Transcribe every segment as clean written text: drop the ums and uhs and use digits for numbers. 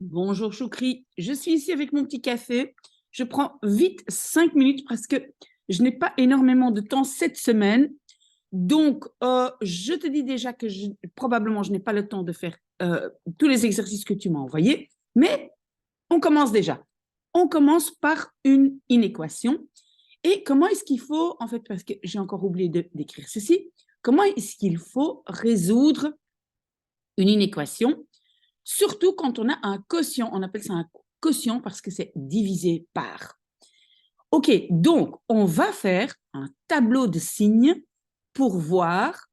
Bonjour Choukri, je suis ici avec mon petit café. Je prends vite 5 minutes parce que je n'ai pas énormément de temps cette semaine. Donc, je te dis déjà que probablement je n'ai pas le temps de faire tous les exercices que tu m'as envoyés, mais on commence déjà. On commence par une inéquation. Et comment est-ce qu'il faut, en fait, parce que j'ai encore oublié d'écrire ceci, comment est-ce qu'il faut résoudre une inéquation? Surtout quand on a un quotient, on appelle ça un quotient parce que c'est divisé par. OK, donc on va faire un tableau de signes pour voir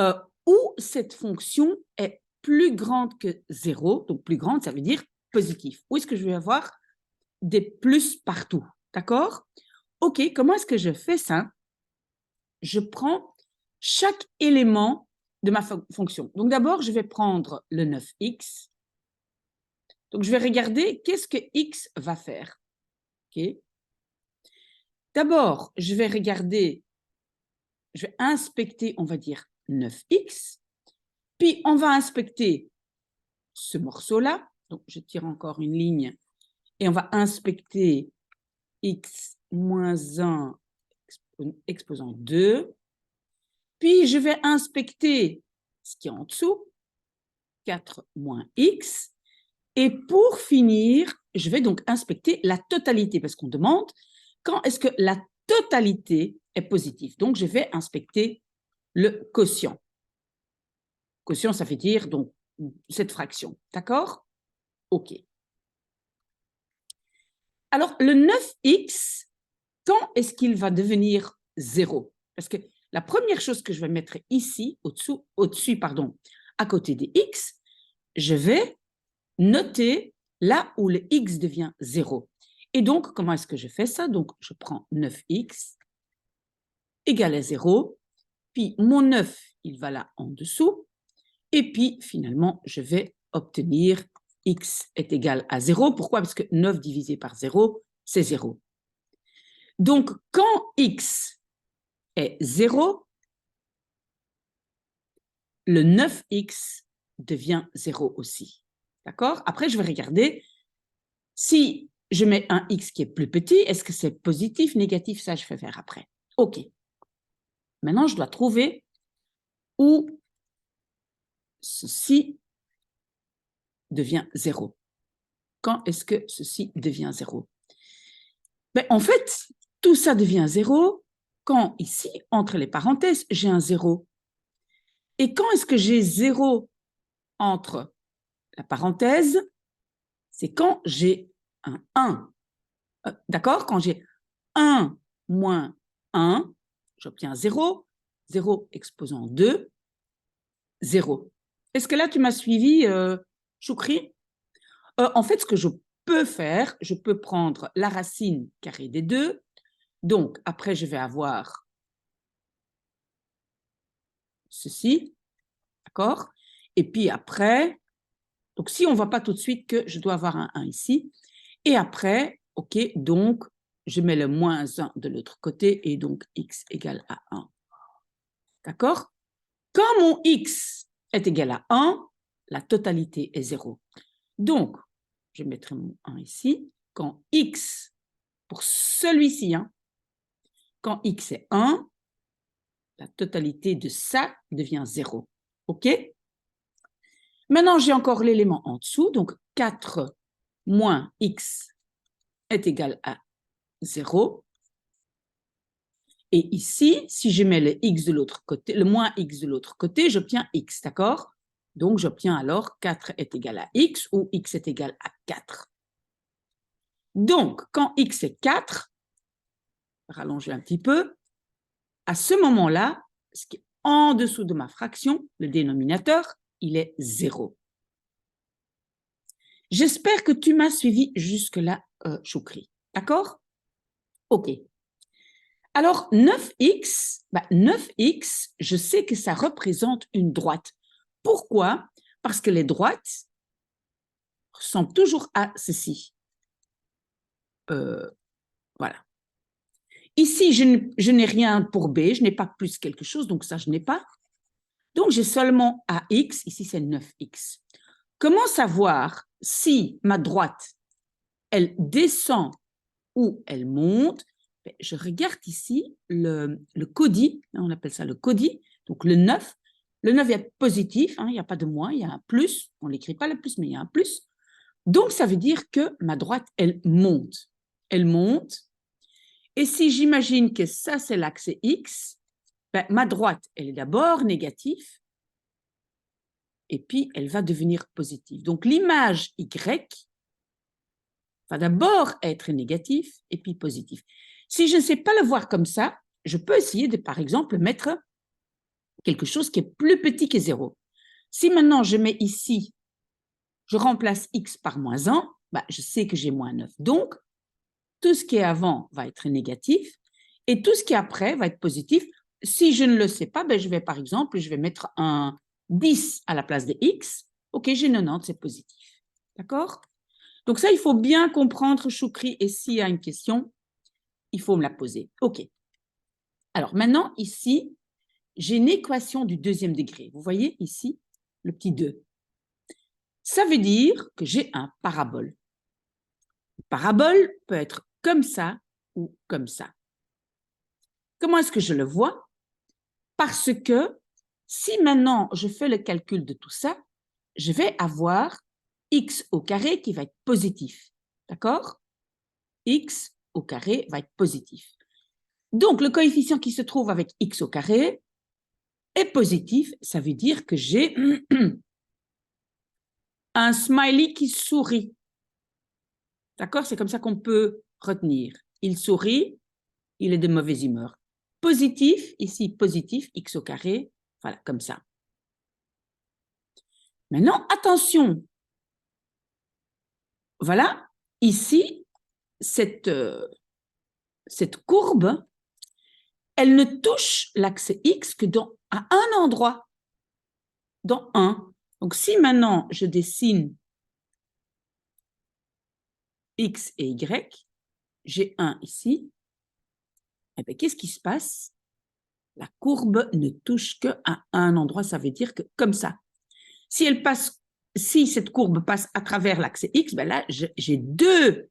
euh, où cette fonction est plus grande que 0. Donc plus grande, ça veut dire positif. Où est-ce que je vais avoir des plus partout? D'accord? OK, comment est-ce que je fais ça? Je prends chaque élément de ma fonction. Donc d'abord, je vais prendre le 9x. Donc, je vais regarder qu'est-ce que x va faire. Okay. D'abord, je vais regarder, je vais inspecter, on va dire, 9x. Puis, on va inspecter ce morceau-là. Donc, je tire encore une ligne. Et on va inspecter x moins 1 exposant 2. Puis, je vais inspecter ce qui est en dessous, 4 moins x. Et pour finir, je vais donc inspecter la totalité, parce qu'on demande quand est-ce que la totalité est positive. Donc, je vais inspecter le quotient. Quotient, ça veut dire donc cette fraction. D'accord? OK. Alors, le 9x, quand est-ce qu'il va devenir 0? Parce que la première chose que je vais mettre ici, au-dessus, à côté des x, je vais noter là où le x devient 0. Et donc, comment est-ce que je fais ça? Donc, je prends 9x égale à 0, puis mon 9, il va là en dessous, et puis finalement, je vais obtenir x est égal à 0. Pourquoi? Parce que 9 divisé par 0, c'est 0. Donc, quand x est 0, le 9x devient 0 aussi. D'accord? Après, je vais regarder si je mets un x qui est plus petit, est-ce que c'est positif, négatif? Ça, je vais faire après. OK. Maintenant, je dois trouver où ceci devient 0. Quand est-ce que ceci devient 0? Ben, en fait, tout ça devient 0 quand ici, entre les parenthèses, j'ai un 0. Et quand est-ce que j'ai 0 entre la parenthèse? C'est quand j'ai un 1. D'accord? Quand j'ai 1 moins 1, j'obtiens 0. 0 exposant 2, 0. Est-ce que là, tu m'as suivi, Choukri? En fait, ce que je peux faire, je peux prendre la racine carrée des 2. Donc, après, je vais avoir ceci, d'accord? Et puis après, donc si on ne voit pas tout de suite que je dois avoir un 1 ici, et après, OK, donc, je mets le moins 1 de l'autre côté, et donc x égale à 1. D'accord? Quand mon x est égal à 1, la totalité est 0. Donc, je mettrai mon 1 ici. Quand x, pour celui-ci, hein, quand x est 1, la totalité de ça devient 0. OK? Maintenant, j'ai encore l'élément en dessous. Donc, 4 moins x est égal à 0. Et ici, si je mets le x de l'autre côté, le moins x de l'autre côté, j'obtiens x, d'accord? Donc, j'obtiens alors 4 est égal à x ou x est égal à 4. Donc, quand x est 4, rallonger un petit peu, à ce moment-là, ce qui est en dessous de ma fraction, le dénominateur, il est 0. J'espère que tu m'as suivi jusque-là, Choukri. D'accord? OK. Alors, 9x, 9x, je sais que ça représente une droite. Pourquoi? Parce que les droites ressemblent toujours à ceci. Voilà. Ici, je n'ai rien pour b, je n'ai pas plus quelque chose, donc ça, je n'ai pas. Donc, j'ai seulement ax, ici, c'est 9x. comment savoir si ma droite, elle descend ou elle monte? Je regarde ici le CODI, on appelle ça le CODI, donc le 9. Le 9 est positif, il n'y a pas de moins, il y a un plus. On ne l'écrit pas le plus, mais il y a un plus. Donc, ça veut dire que ma droite, elle monte. Elle monte. Et si j'imagine que ça, c'est l'axe X, ma droite, elle est d'abord négative, et puis elle va devenir positive. Donc, l'image Y va d'abord être négative, et puis positive. Si je ne sais pas le voir comme ça, je peux essayer de, par exemple, mettre quelque chose qui est plus petit que 0. Si maintenant je mets ici, je remplace X par moins 1, je sais que j'ai moins 9. Donc, tout ce qui est avant va être négatif et tout ce qui est après va être positif. Si je ne le sais pas, je vais par exemple, je vais mettre un 10 à la place de X. OK, j'ai 90, c'est positif. D'accord? Donc ça, il faut bien comprendre, Choukri, et s'il y a une question, il faut me la poser. OK. Alors maintenant, ici, j'ai une équation du deuxième degré. Vous voyez ici, le petit 2. Ça veut dire que j'ai un parabole. Le parabole peut être comme ça ou comme ça. Comment est-ce que je le vois? Parce que si maintenant je fais le calcul de tout ça, je vais avoir x au carré qui va être positif. D'accord? X au carré va être positif. Donc, le coefficient qui se trouve avec x au carré est positif. Ça veut dire que j'ai un smiley qui sourit. D'accord? C'est comme ça qu'on peut retenir. Il sourit, il est de mauvaise humeur. Positif, ici positif, x au carré, voilà, comme ça. Maintenant, attention. Voilà, ici, cette courbe, elle ne touche l'axe X que à un endroit, dans un. Donc, si maintenant je dessine X et Y, j'ai un ici, eh bien, qu'est-ce qui se passe? La courbe ne touche qu'à un endroit, ça veut dire que comme ça. Si cette courbe passe à travers l'axe X, là, j'ai deux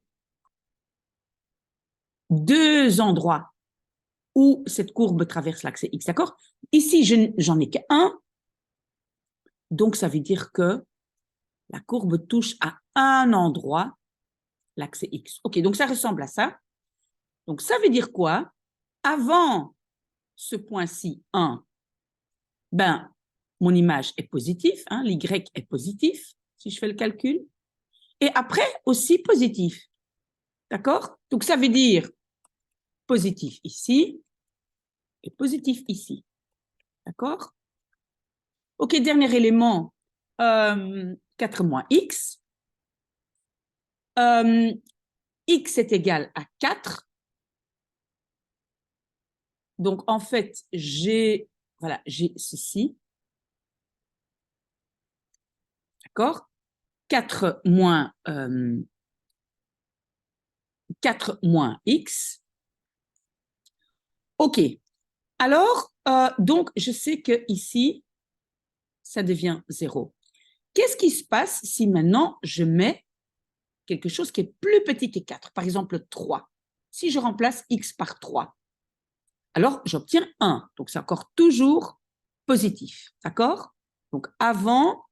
endroits où cette courbe traverse l'axe X, d'accord? Ici, j'en ai qu'un, donc ça veut dire que la courbe touche à un endroit l'axe X. OK, donc ça ressemble à ça. Donc ça veut dire quoi? Avant ce point-ci, 1, mon image est positive, l'Y est positif, si je fais le calcul. Et après, aussi positif. D'accord? Donc ça veut dire positif ici et positif ici. D'accord? OK, dernier élément, 4 moins X. X est égal à 4. Donc, en fait, j'ai ceci. D'accord? 4 moins X. OK. Alors, donc, je sais que ici, ça devient 0. Qu'est-ce qui se passe si maintenant je mets quelque chose qui est plus petit que 4, par exemple 3? Si je remplace X par 3, alors j'obtiens 1. Donc, c'est encore toujours positif. D'accord? Donc, avant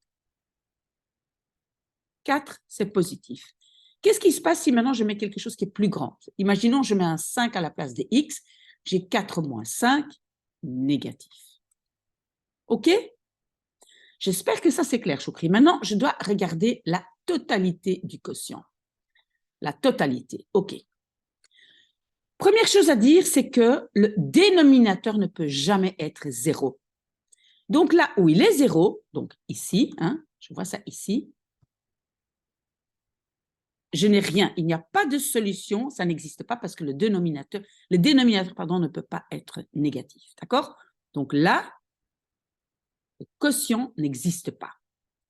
4, c'est positif. Qu'est-ce qui se passe si maintenant je mets quelque chose qui est plus grand? Imaginons je mets un 5 à la place de X, j'ai 4 moins 5, négatif. OK? J'espère que ça c'est clair, Choukri. Maintenant, je dois regarder la totalité du quotient. La totalité, OK. Première chose à dire, c'est que le dénominateur ne peut jamais être 0. Donc là où il est 0, donc ici, je vois ça ici, je n'ai rien, il n'y a pas de solution, ça n'existe pas parce que le dénominateur ne peut pas être négatif. D'accord? Donc là, le quotient n'existe pas.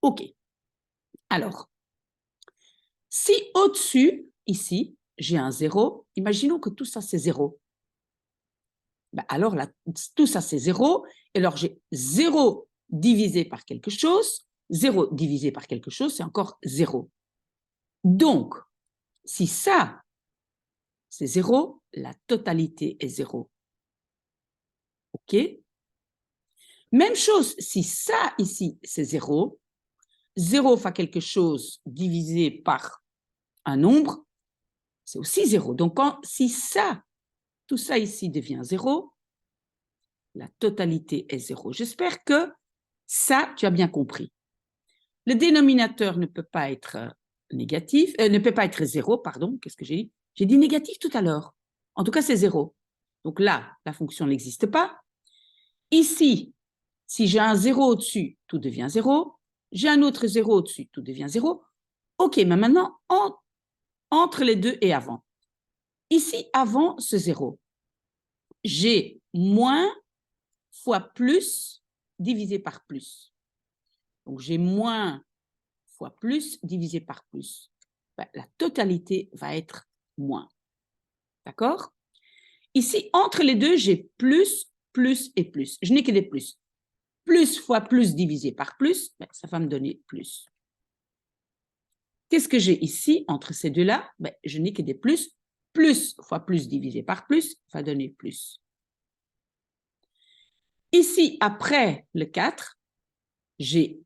OK. Alors, si au-dessus, ici, j'ai un 0, imaginons que tout ça, c'est 0. Alors, là, tout ça, c'est 0. Et alors, j'ai 0 divisé par quelque chose. 0 divisé par quelque chose, c'est encore 0. Donc, si ça, c'est 0, la totalité est 0. OK? Même chose, si ça, ici, c'est 0, 0 fois quelque chose divisé par un nombre, c'est aussi 0. Donc, si ça, tout ça ici devient 0, la totalité est 0. J'espère que ça, tu as bien compris. Le dénominateur ne peut pas être négatif, ne peut pas être 0, pardon, qu'est-ce que j'ai dit? J'ai dit négatif tout à l'heure. En tout cas, c'est 0. Donc là, la fonction n'existe pas. Ici, si j'ai un 0 au-dessus, tout devient 0. J'ai un autre 0 au-dessus, tout devient 0. OK, mais maintenant, entre les deux et avant. Ici, avant ce 0, j'ai moins fois plus divisé par plus. Donc, j'ai moins fois plus divisé par plus. Ben, la totalité va être moins. D'accord? Ici, entre les deux, j'ai plus, plus et plus. Je n'ai que des plus. Plus fois plus divisé par plus, ben, ça va me donner plus. Qu'est-ce que j'ai ici entre ces deux-là? Ben, je n'ai que des plus. Plus fois plus divisé par plus va donner plus. Ici, après le 4, j'ai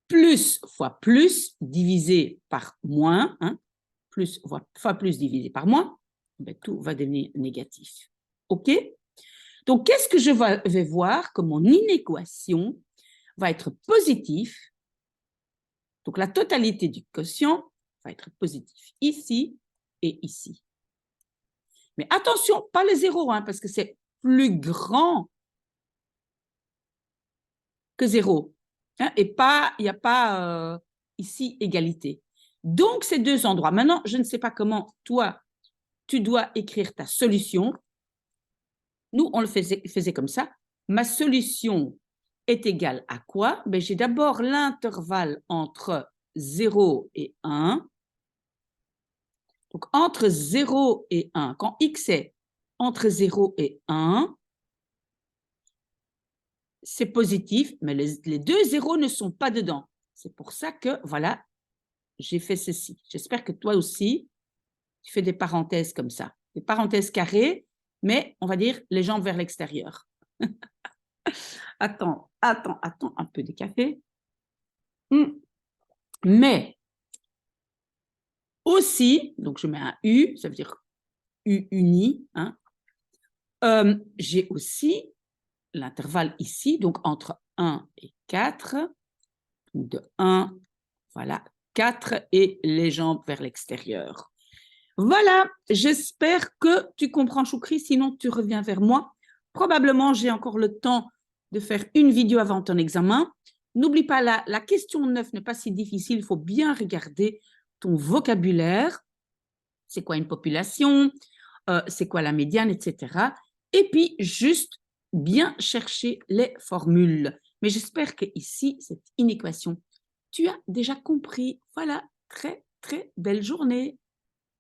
plus fois plus divisé par moins, hein, plus fois plus divisé par moins, ben, tout va devenir négatif. OK? Donc, qu'est-ce que je vais voir que mon inéquation va être positive? Donc, la totalité du quotient va être positif ici et ici. Mais attention, pas le 0, hein, parce que c'est plus grand que 0. Hein, et il n'y a pas ici égalité. Donc, ces deux endroits. Maintenant, je ne sais pas comment, toi, tu dois écrire ta solution. Nous, on le faisait comme ça. Ma solution est égale à quoi? Ben, j'ai d'abord l'intervalle entre 0 et 1. Donc, entre 0 et 1, quand x est entre 0 et 1, c'est positif, mais les deux zéros ne sont pas dedans. C'est pour ça que, voilà, j'ai fait ceci. J'espère que toi aussi, tu fais des parenthèses comme ça. Des parenthèses carrées, mais on va dire les jambes vers l'extérieur. Attends un peu de café. Mais aussi, donc je mets un U, ça veut dire U uni. Hein. J'ai aussi l'intervalle ici, donc entre 1 et 4. De 1, voilà, 4 et les jambes vers l'extérieur. Voilà, j'espère que tu comprends, Choukri, sinon tu reviens vers moi. Probablement, j'ai encore le temps de faire une vidéo avant ton examen. N'oublie pas, la question 9 n'est pas si difficile, il faut bien regarder ton vocabulaire. C'est quoi une population? C'est quoi la médiane, etc. Et puis, juste bien chercher les formules. Mais j'espère qu'ici, cette inéquation, tu as déjà compris. Voilà, très, très belle journée.